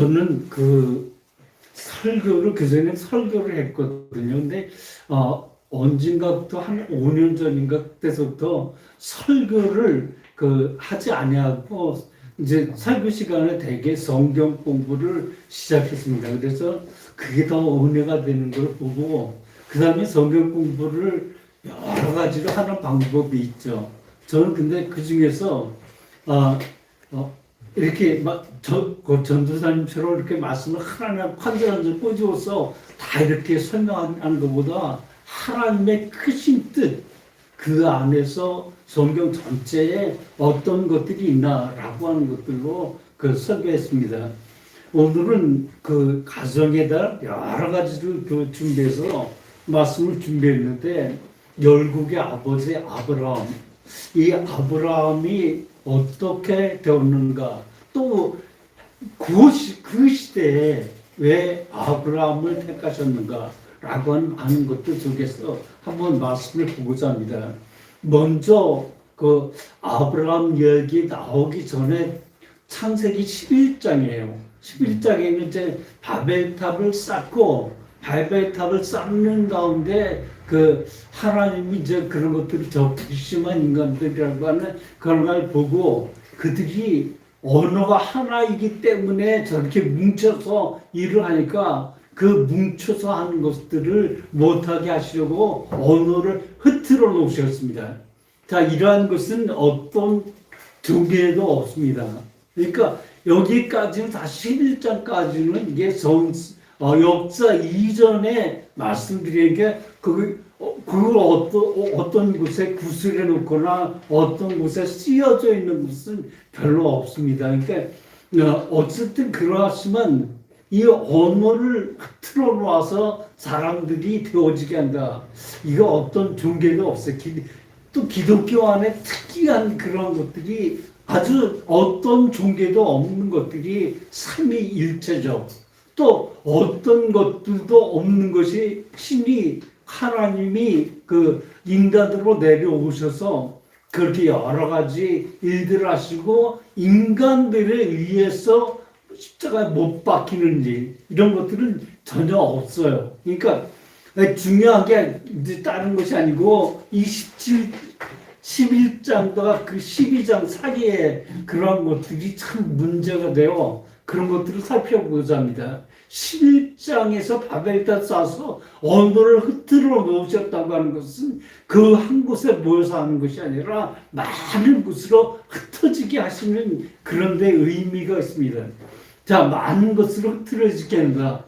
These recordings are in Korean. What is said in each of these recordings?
저는 설교를 그전에 설교를 했거든요. 근데 언젠가부터 한 5년 전인가 그때서부터 설교를 하지 아니하고 이제 설교 시간에 대개 성경 공부를 시작했습니다. 그래서 그게 더 은혜가 되는 걸 보고 그 다음에 성경 공부를 여러 가지로 하는 방법이 있죠. 저는 근데 그 중에서 이렇게 전도사님처럼 이렇게 말씀을 하나님 판단을 꼬집어서 다 이렇게 설명하는 것보다 하나님의 크신 뜻, 그 안에서 성경 전체에 어떤 것들이 있나라고 하는 것들로 설교했습니다. 오늘은 가정에다 여러 가지를 준비해서 말씀을 준비했는데 열국의 아버지 아브라함, 이 아브라함이 어떻게 되었는가, 또 그 시대에 왜 아브라함을 택하셨는가 라고 하는 것들 속에서 한번 말씀을 보고자 합니다. 먼저 아브라함 이야기 나오기 전에 창세기 11장이에요. 11장에는 이제 바벨탑을 쌓고 바벨탑을 쌓는 가운데 하나님이 이제 그런 것들을 저 불심한 인간들이라고 하는 그런 걸 보고 그들이 언어가 하나이기 때문에 저렇게 뭉쳐서 일을 하니까 그 뭉쳐서 하는 것들을 못하게 하시려고 언어를 흐트러 놓으셨습니다. 자, 이러한 것은 어떤 종교에도 없습니다. 그러니까 여기까지는 다 11장까지는 이게 역사 이전에 말씀드린 게 그걸 어떤 곳에 구슬해 놓거나 어떤 곳에 쓰여져 있는 것은 별로 없습니다. 그러니까 어쨌든 그러하지만 이 언어를 틀어 놓아서 사람들이 되어지게 한다. 이거 어떤 종교도 없어요. 또 기독교 안에 특이한 그런 것들이 아주 어떤 종교도 없는 것들이 삼위일체적, 또 어떤 것들도 없는 것이 신이 하나님이 인간으로 내려오셔서 그렇게 여러 가지 일들을 하시고 인간들에 의해서 십자가에 못 박히는 일, 이런 것들은 전혀 없어요. 그러니까 중요한 게 이제 다른 것이 아니고 11장과 12장 사이에 그런 것들이 참 문제가 되어 그런 것들을 살펴보고자 합니다. 11장에서 바벨탑 쌓아서 언어를 흐트러 놓으셨다고 하는 것은 그 한 곳에 모여서 하는 것이 아니라 많은 곳으로 흩어지게 하시는 그런 데 의미가 있습니다. 자, 많은 곳으로 흐트러지게 한다.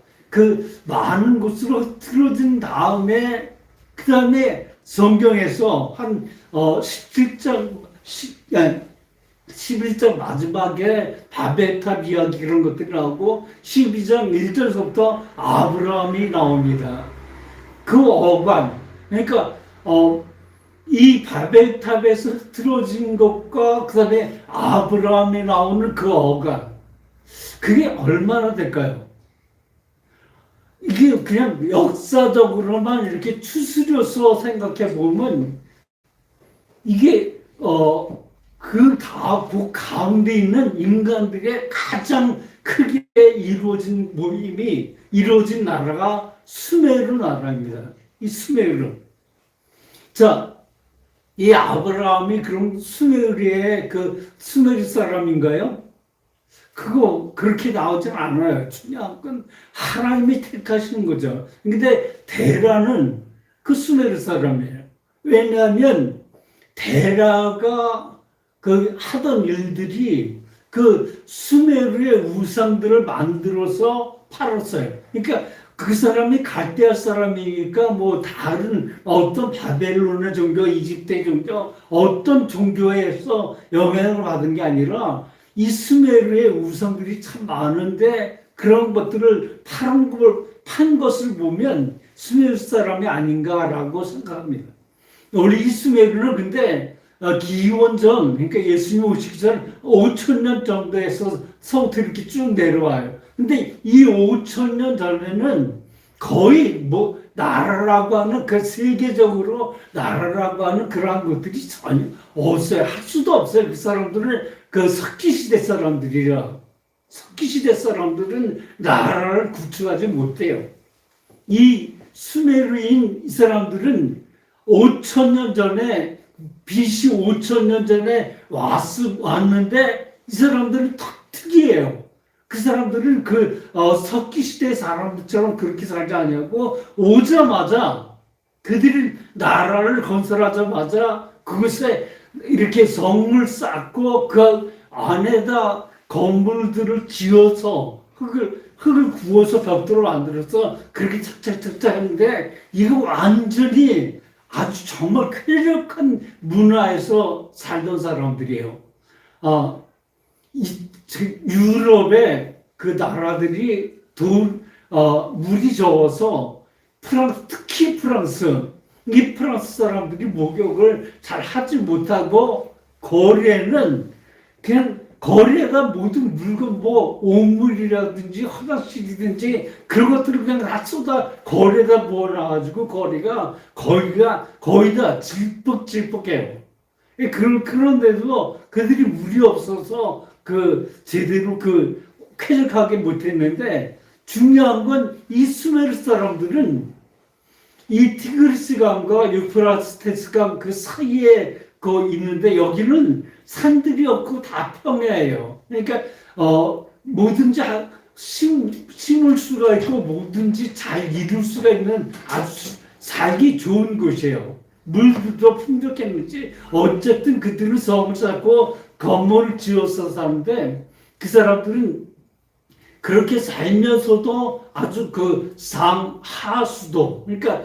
많은 곳으로 흐트러진 다음에 그 다음에 성경에서 한 11장 마지막에 바벨탑 이야기 그런 것들이 나오고 12장 1절부터 아브라함이 나옵니다. 그 어관, 그러니까 이 바벨탑에서 흐트러진 것과 그 다음에 아브라함이 나오는 그 어관, 그게 얼마나 될까요? 이게 그냥 역사적으로만 이렇게 추스려서 생각해 보면 이게 그 가운데 있는 인간들의 가장 크게 이루어진 모임이 이루어진 나라가 수메르 나라입니다. 이 수메르. 자, 이 아브라함이 그럼 수메르의 수메르 사람인가요? 그렇게 나오진 않아요. 중요한 건 하나님이 택하시는 거죠. 근데 데라는 수메르 사람이에요. 왜냐하면 데라가 하던 일들이 수메르의 우상들을 만들어서 팔았어요. 그러니까 그 사람이 갈대아 사람이니까 뭐 다른 어떤 바벨론의 종교, 이집트의 종교, 어떤 종교에서 영향을 받은 게 아니라 이 수메르의 우상들이 참 많은데 그런 것들을 판 것을 보면 수메르 사람이 아닌가라고 생각합니다. 우리 이 수메르는 근데 기원전, 그러니까 예수님 오시기 전 5,000년 정도에서부터 이렇게 쭉 내려와요. 근데 이 5,000년 전에는 거의 나라라고 하는 세계적으로 나라라고 하는 그러한 것들이 전혀 없어요. 할 수도 없어요. 그 사람들은 석기시대 사람들이라. 석기시대 사람들은 나라를 구축하지 못해요. 이 수메르인 이 사람들은 5,000년 전에 BC 5,000년 전에 왔는데 이 사람들은 특이해요. 그 사람들은 석기시대 사람들처럼 그렇게 살지 않냐고 오자마자 그들이 나라를 건설하자마자 그것에 이렇게 성을 쌓고 그 안에다 건물들을 지어서 흙을 구워서 벽돌을 만들어서 그렇게 착착착착 하는데 이거 완전히 아주 정말 쾌적한 문화에서 살던 사람들이에요. 유럽의 그 나라들이 물이 적어서 특히 이 프랑스 사람들이 목욕을 잘 하지 못하고 거리에는 그냥 거리에가 모든 물건 옷물이라든지 화장실이든지 그런 것들을 그냥 다 거리에다 모아놔가지고 거리가 거의 다 질퍽질퍽해요. 그런데도 그들이 물이 없어서 제대로 쾌적하게 못했는데 중요한 건 이 수메르 사람들은 이 티그리스 강과 유프라테스 강 그 사이에 있는데 여기는 산들이 없고 다 평야예요. 그러니까 뭐든지 심을 수가 있고 뭐든지 잘 이룰 수가 있는 아주 살기 좋은 곳이에요. 물도 풍족했는지 어쨌든 그들은 성을 쌓고 건물을 지어서 사는데 그 사람들은 그렇게 살면서도 아주 하수도 그러니까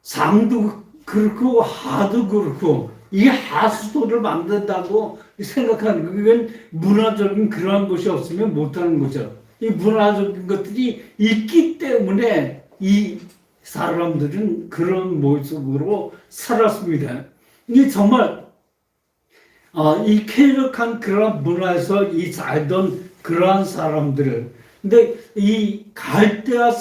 상도 그렇고 하도 그렇고 이 하수도를 만든다고 생각하는 그건 문화적인 그러한 것이 없으면 못하는 거죠. 이 문화적인 것들이 있기 때문에 이 사람들은 그런 모습으로 살았습니다. 이게 정말 이 쾌적한 그런 문화에서 살던 그러한 사람들을 근데 이 갈대아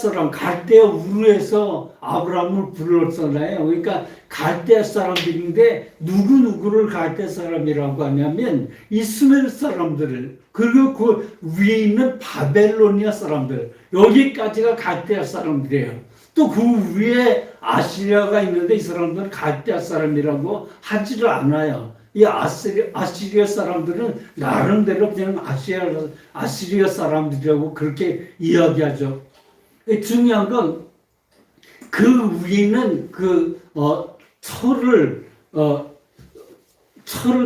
우르에서 아브라함을 불렀잖아요. 그러니까 갈대아 사람들인데 누구를 갈대아 사람이라고 하냐면 이 수메르 사람들을 그리고 그 위에 있는 바벨로니아 사람들 여기까지가 갈대아 사람들이에요. 또 그 위에 아시리아가 있는데 이 사람들은 갈대아 사람이라고 하지를 않아요. 이 아시리아 사람들은 나름대로 그냥 아시리아 사람들이라고 그렇게 이야기하죠. 중요한 건 그 위는 철을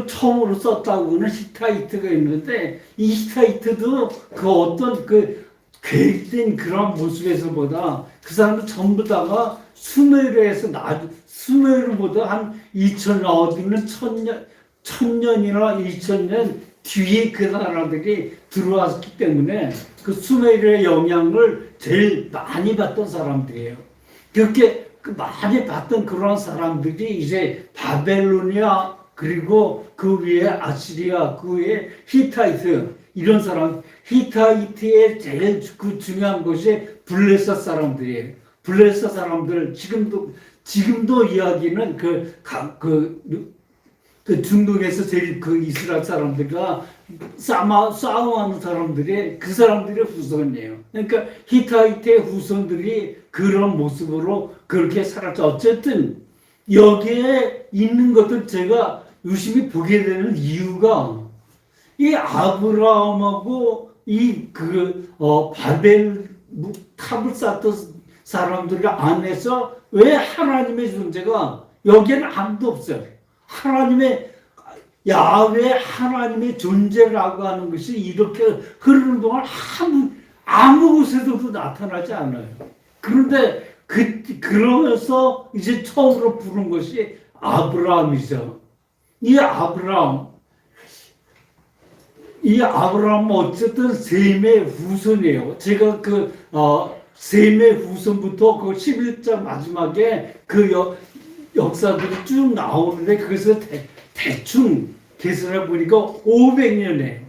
처음으로 썼다고는 히타이트가 있는데 이 히타이트도 어떤 계획된 그런 모습에서보다 그 사람들 전부 다가 수메르보다 한 2000년 어디는 1000년이나 2000년 뒤에 그 나라들이 들어왔기 때문에 그 수메르의 영향을 제일 많이 받던 사람들이에요. 그렇게 많이 받던 그런 사람들이 이제 바벨로니아 그리고 그 위에 아시리아 그 위에 히타이트 이런 사람 히타이트의 제일 중요한 것이 블레셋 사람들이에요. 블레셋 사람들 지금도 이야기는 중동에서 제일 이스라엘 사람들과 싸움하는 사람들이 그 사람들의 후손이에요. 그러니까 히타이트의 후손들이 그런 모습으로 그렇게 살았죠. 어쨌든 여기에 있는 것들 제가 유심히 보게 되는 이유가 이 아브라함하고 바벨 탑을 쌓던 사람들 안에서 왜 하나님의 존재가 여기에는 아무도 없어요. 야훼 하나님의 존재라고 하는 것이 이렇게 흐르는 동안 아무 곳에서도 나타나지 않아요. 그런데 그러면서 이제 처음으로 부른 것이 아브라함이죠. 이 아브라함은 어쨌든 셈의 후손이에요. 제가 셈의 후손부터 11장 마지막에 역사들이 쭉 나오는데 그것을 대충 계산해 보니까 500년에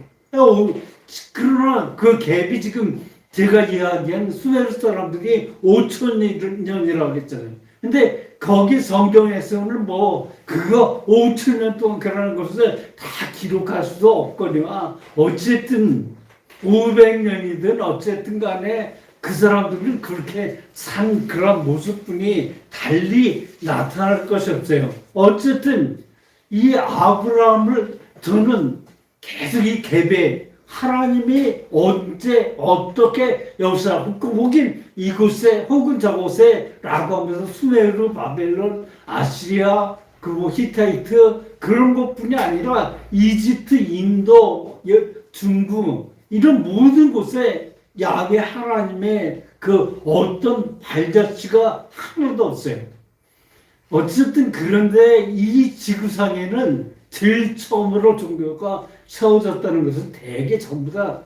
그러나 그 갭이 지금 제가 이야기한 수메르 사람들이 5,000년이라고 했잖아요. 근데 거기 성경에서는 그거 5,000년 동안 그러는 것을 다 기록할 수도 없거든요. 어쨌든 500년이든 어쨌든 간에 그 사람들은 그렇게 산 그런 모습뿐이 달리 나타날 것이 없어요. 어쨌든 이 아브라함을 저는 계속 이 계배 하나님이 언제 어떻게 여기서 혹은 이곳에 혹은 저곳에 라고 하면서 수메르, 바벨론, 아시리아 그리고 히타이트 그런 것뿐이 아니라 이집트, 인도, 중국 이런 모든 곳에 야훼 하나님의 그 어떤 발자취가 하나도 없어요. 어쨌든 그런데 이 지구상에는 제일 처음으로 종교가 세워졌다는 것은 대개 전부 다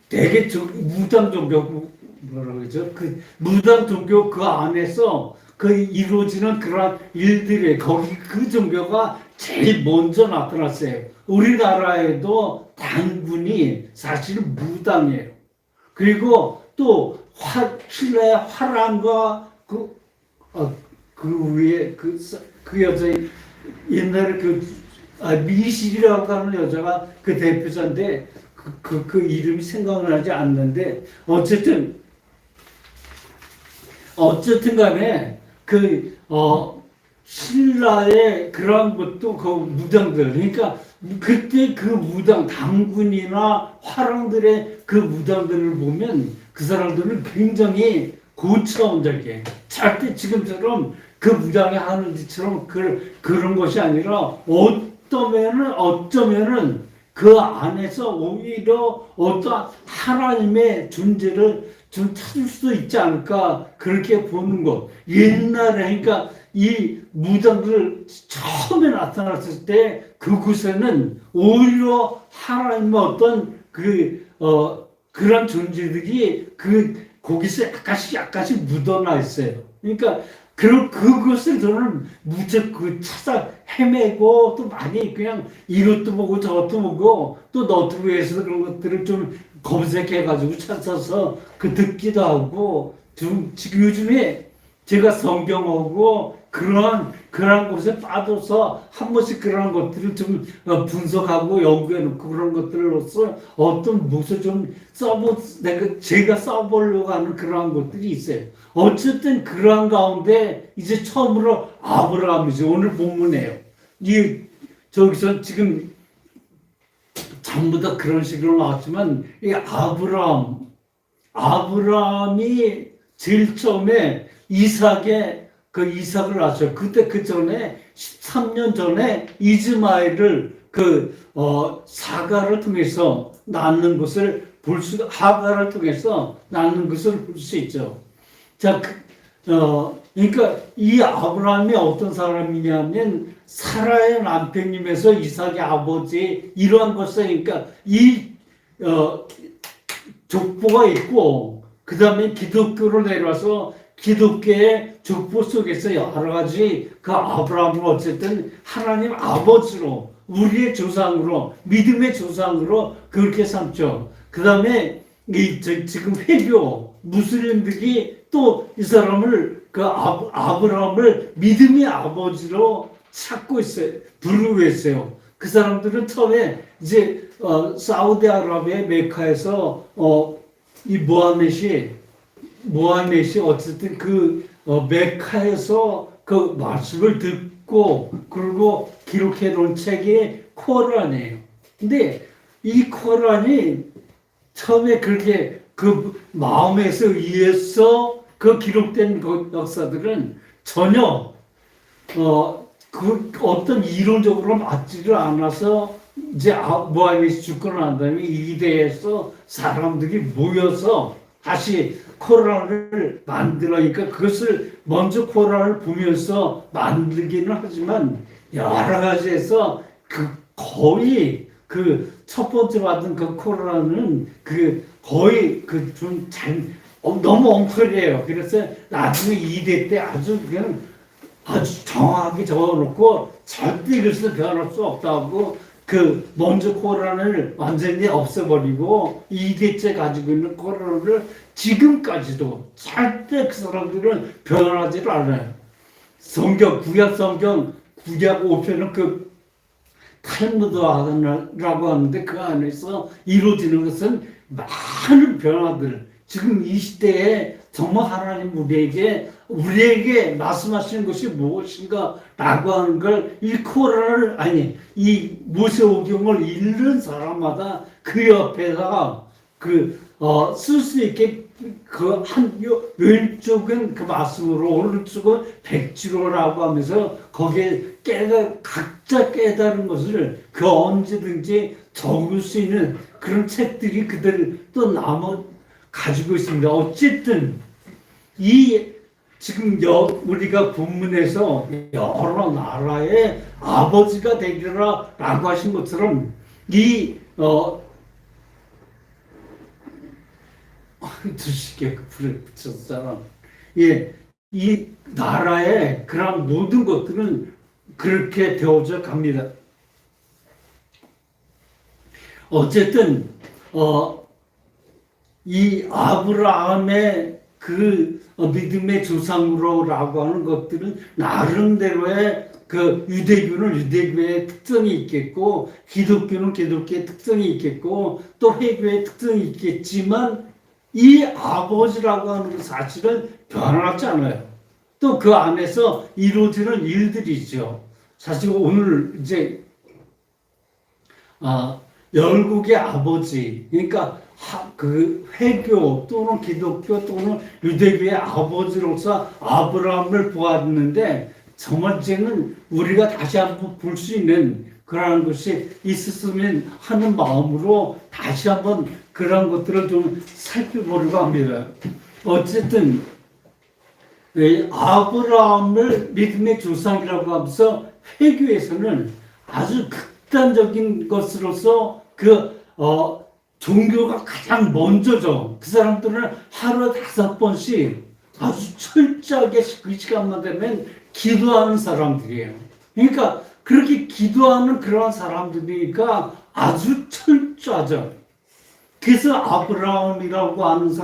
대개 무당 종교 뭐라 그러죠? 그 무당 종교 그 안에서 그 이루어지는 그러한 일들이 거기 그 종교가 제일 먼저 나타났어요. 우리나라에도 단군이 사실은 무당이에요. 그리고 또 신라의 화랑과 그 위에 그 여자 옛날에 미실이라고 하는 여자가 그 대표자인데 그 이름이 생각나지 않는데 어쨌든 간에 신라의 그런 것도 그 무당들 그러니까 그때 그 무당 당군이나 화랑들의 그 무당들을 보면 그 사람들은 굉장히 고차원적이에요. 절대 지금처럼 그 무당이 하는 짓처럼 그런 것이 아니라 어쩌면은 그 안에서 오히려 어떠한 하나님의 존재를 좀 찾을 수도 있지 않을까 그렇게 보는 것. 옛날에 그러니까 이 무당들 처음에 나타났을 때 그곳에는 오히려 하나님의 어떤 그런 존재들이 거기서 약간씩 묻어나 있어요. 그러니까 그것을 저는 무척 찾아 헤매고 또 많이 그냥 이것도 보고 저것도 보고 또 너튜브에서 그런 것들을 좀 검색해가지고 찾아서 듣기도 하고 지금 요즘에 제가 성경하고 그러한 곳에 빠져서 한 번씩 그런 것들을 좀 분석하고 연구해놓고 그런 것들로서 어떤 무엇을 좀 제가 써보려고 하는 그러한 것들이 있어요. 어쨌든 그러한 가운데 이제 처음으로 아브라함이죠. 오늘 본문이에요. 저기서 지금 전부 다 그런 식으로 나왔지만 이 아브라함이 제일 처음에 이삭을 낳았어요. 그때 그 전에 13년 전에 이즈마엘을 사가를 통해서 낳는 것을 하가를 통해서 낳는 것을 볼 수 있죠. 자, 그러니까 이 아브라함이 어떤 사람이냐면 사라의 남편임에서 이삭의 아버지 이러한 것을 그러니까 족보가 있고 그 다음에 기독교로 내려와서 기독교의 족보 속에서 여러 가지 그 아브라함을 어쨌든 하나님 아버지로 우리의 조상으로 믿음의 조상으로 그렇게 삼죠. 그 다음에 지금 회교 무슬림들이 또 이 사람을 아브라함을 믿음의 아버지로 찾고 있어요. 부르고 있어요. 그 사람들은 처음에 이제 사우디아라비아 메카에서 이 모하멧이 어쨌든 메카에서 그 말씀을 듣고 그리고 기록해 놓은 책이 코란이에요. 근데 이 코란이 처음에 그렇게 그 마음에서 의해서 그 기록된 그 역사들은 전혀 어떤 이론적으로 맞지를 않아서 이제 모하멧이 죽고 난 다음에 이 대에서 사람들이 모여서 다시 코란을 만들어니까 그것을 먼저 코란을 보면서 만들기는 하지만 여러 가지에서 거의 첫 번째 받은 그 코란은 거의 좀 너무 엉터리예요. 그래서 나중에 2대 때 아주 정확하게 적어놓고 절대 이것을 변할 수 없다고 먼저 코란을 완전히 없애버리고 2대째 가지고 있는 코란을 지금까지도 절대 그 사람들은 변하지를 않아요. 구약 성경, 구약 5편은 탈무드라고 하는데 그 안에서 이루어지는 것은 많은 변화들. 지금 이 시대에 정말 하나님 우리에게 말씀하시는 것이 무엇인가라고 하는 걸 이 코란을 아니 이 모세오경을 읽는 사람마다 그 옆에다가 쓸 수 있게 왼쪽은 그 말씀으로 오른쪽은 백지로라고 하면서 거기에 각자 깨달은 것을 그 언제든지 적을 수 있는 그런 책들이 그들 또 가지고 있습니다. 어쨌든 지금 우리가 본문에서 여러 나라의 아버지가 되리라라고 하신 것처럼 드시게 불에 붙였잖아. 예, 이 나라의 그런 모든 것들은 그렇게 되어져 갑니다. 어쨌든 이 아브라함의 믿음의 조상으로라고 하는 것들은 나름대로의 유대교는 유대교의 특성이 있겠고, 기독교는 기독교의 특성이 있겠고, 또 회교의 특성이 있겠지만, 이 아버지라고 하는 사실은 변하지 않아요. 또 그 안에서 이루어지는 일들이죠. 사실 오늘 이제, 열국의 아버지, 그러니까 회교 또는 기독교 또는 유대교의 아버지로서 아브라함을 보았는데 정말 이제는 우리가 다시 한번 볼 수 있는 그러한 것이 있었으면 하는 마음으로 다시 한번 그런 것들을 좀 살펴보려고 합니다. 어쨌든 아브라함을 믿음의 조상이라고 하면서 회교에서는 아주 극단적인 것으로서 종교가 가장 먼저죠. 그 사람들은 하루에 5번씩 아주 철저하게 그 시간만 되면 기도하는 사람들이에요. 그러니까 그렇게 기도하는 그런 사람들이니까 아주 철저하죠. 그래서 아브라함이라고 하는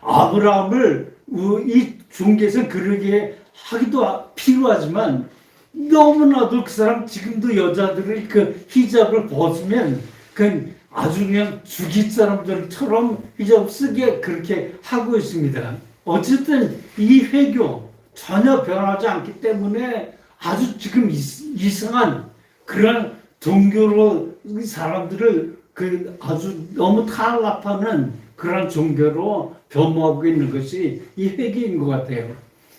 아브라함을 이 종교에서 그러게 하기도 필요하지만 너무나도 그 사람 지금도 여자들이 히잡을 벗으면 아주 그냥 죽일 사람들처럼 히잡 쓰게 그렇게 하고 있습니다. 어쨌든 이 회교 전혀 변하지 않기 때문에 아주 지금 이상한 그런 종교로 사람들을 아주 너무 탄압하는 그런 종교로 변모하고 있는 것이 이 회개인 것 같아요.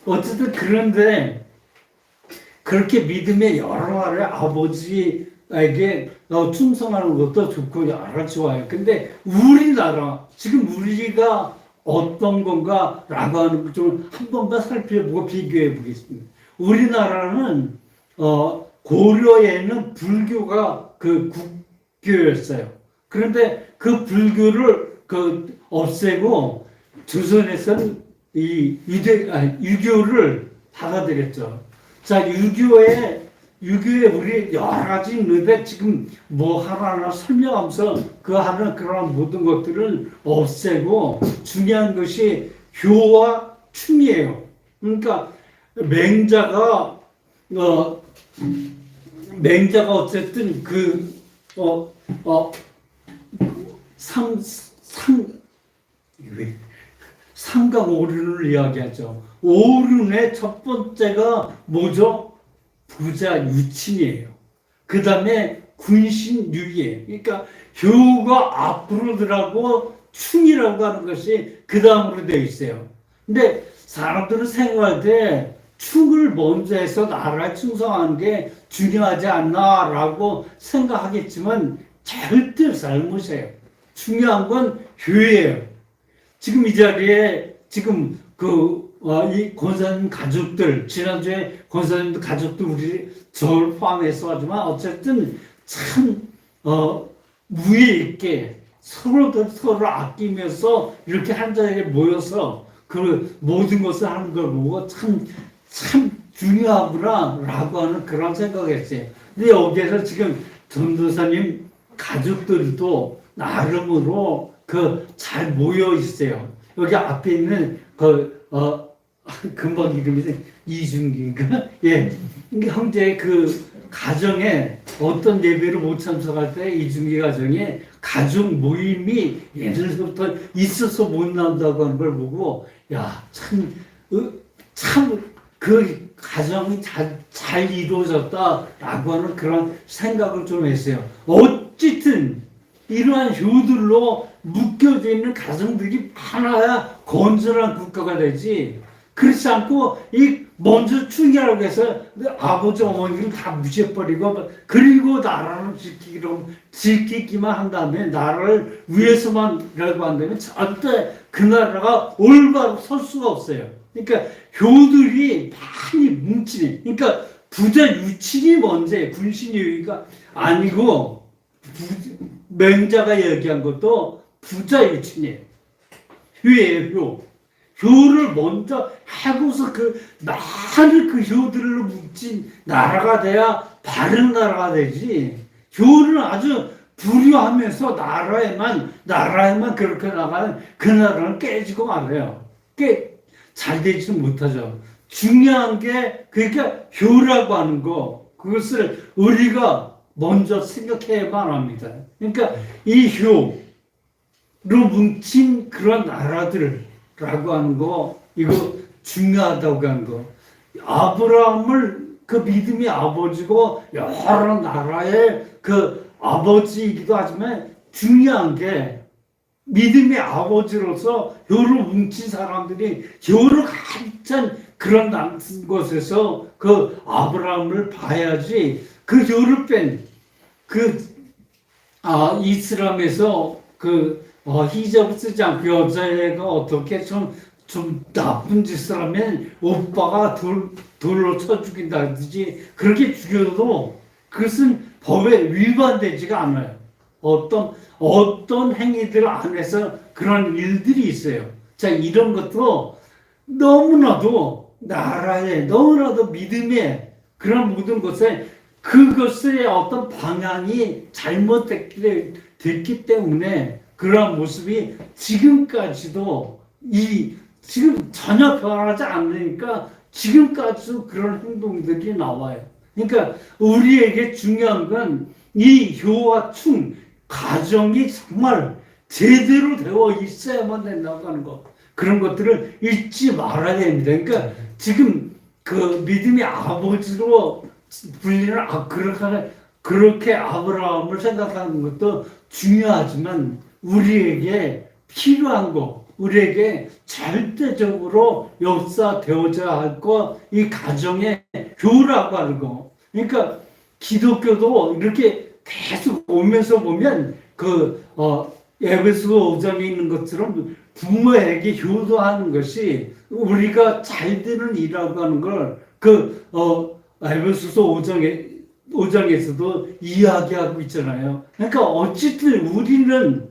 어쨌든 그런데 그렇게 믿음의 여러 나라의 아버지에게 충성하는 것도 좋고 여러 좋아요. 근데 우리나라 지금 우리가 어떤 건가라고 하는 걸 좀 한 번만 살펴보고 비교해 보겠습니다. 우리나라는 고려에는 불교가 국교였어요. 그런데 그 불교를 없애고 조선에서는 유교를 받아들였죠. 자, 유교에 우리 여러 가지 있는데 지금 뭐 하나하나 설명하면서 하는 그런 모든 것들을 없애고 중요한 것이 효와 충이에요. 그러니까 맹자가 어쨌든 삼강오륜을 이야기하죠. 오륜의 첫 번째가 뭐죠? 부자 유친이에요. 그 다음에 군신유예요. 그러니까 효가 앞으로 들어가고 충이라고 하는 것이 그 다음으로 되어 있어요. 근데 사람들은 생각할 때 충을 먼저 해서 나라에 충성하는 게 중요하지 않나라고 생각하겠지만 절대 잘못이에요. 중요한 건 효예요. 지금 이 자리에 지금 이 권사님 가족들, 지난주에 권사님 가족들 우리 저를 포함해서 하지만 어쨌든 참 무예 있게 서로 아끼면서 이렇게 한 자리에 모여서 모든 것을 하는 걸 보고 참 중요하구나라고 하는 그런 생각을 했어요. 근데 여기에서 지금 전도사님 가족들도 나름으로 잘 모여 있어요. 여기 앞에 있는 금방 이름이 이준기인가? 예. 형제 가정에 어떤 예배를 못 참석할 때 이중기 가정에 가족 모임이 예전부터 있어서 못 나온다고 하는 걸 보고 참 그 가정이 잘 이루어졌다라고 하는 그런 생각을 좀 했어요. 어쨌든 이러한 효들로 묶여져 있는 가정들이 많아야 건전한 국가가 되지. 그렇지 않고 이 먼저 충이라고 해서 아버지 어머니를 다 무시해버리고 그리고 나라를 지키기만 한 다음에 나라를 위해서만 이라고 한다면 절대 그 나라가 올바로 설 수가 없어요. 그러니까 효들이 많이 뭉치니 그러니까 부자 유친이 먼저예요. 군신 여기가 아니고 맹자가 얘기한 것도 부자 유친이에요. 효예요. 효. 효를 먼저 하고서 그 많은 그 효들로 뭉친 나라가 돼야 바른 나라가 되지. 효를 아주 부려하면서 나라에만 그렇게 나가면 그 나라는 깨지고 말아요. 잘 되지는 못하죠. 중요한 게 그러니까 효라고 하는 거 그것을 우리가 먼저 생각해야만 합니다. 그러니까 이 효로 뭉친 그런 나라들라고 하는 거 이거 중요하다고 하는 거. 아브라함을 그 믿음의 아버지고 여러 나라의 그 아버지이기도 하지만 중요한 게 믿음의 아버지로서 효로 뭉친 사람들이 효로 가득 찬 그런 곳에서 그 아브라함을 봐야지 그 효를 뺀 이슬람에서 히잡 쓰지 않고 여자애가 어떻게 좀 나쁜 짓을 하면 오빠가 돌로 쳐 죽인다든지 그렇게 죽여도 그것은 법에 위반되지가 않아요. 어떤 행위들 안에서 그런 일들이 있어요. 자, 이런 것도 너무나도 나라에, 너무나도 믿음에 그런 모든 것에 그것의 어떤 방향이 잘못됐기 때문에 그러한 모습이 지금까지도 지금 전혀 변하지 않으니까 지금까지도 그런 행동들이 나와요. 그러니까 우리에게 중요한 건 이 효와 충, 가정이 정말 제대로 되어 있어야만 된다고 하는 거. 그런 것들을 잊지 말아야 됩니다. 그러니까 지금 그 믿음의 아버지로 불리는 그렇게 아브라함을 생각하는 것도 중요하지만 우리에게 필요한 거, 우리에게 절대적으로 역사되어져야 할 거, 이 가정의 교라고 하는 거. 그러니까 기독교도 이렇게 계속 오면서 보면 에베소 5장에 있는 것처럼 부모에게 효도하는 것이 우리가 잘 되는 일이라고 하는 걸 에베소서 5장에서도 이야기하고 있잖아요. 그러니까 어쨌든 우리는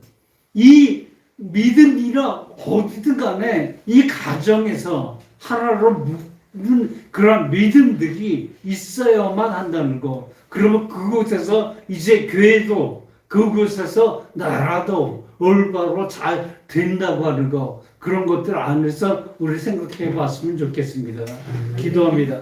이 믿음이나 어디든 간에 이 가정에서 하나로 묶는 그런 믿음들이 있어야만 한다는 거. 그러면 그곳에서 이제 교회도 그곳에서 나라도 올바로 잘 된다고 하는 거. 그런 것들 안에서 우리 생각해 봤으면 좋겠습니다. 기도합니다.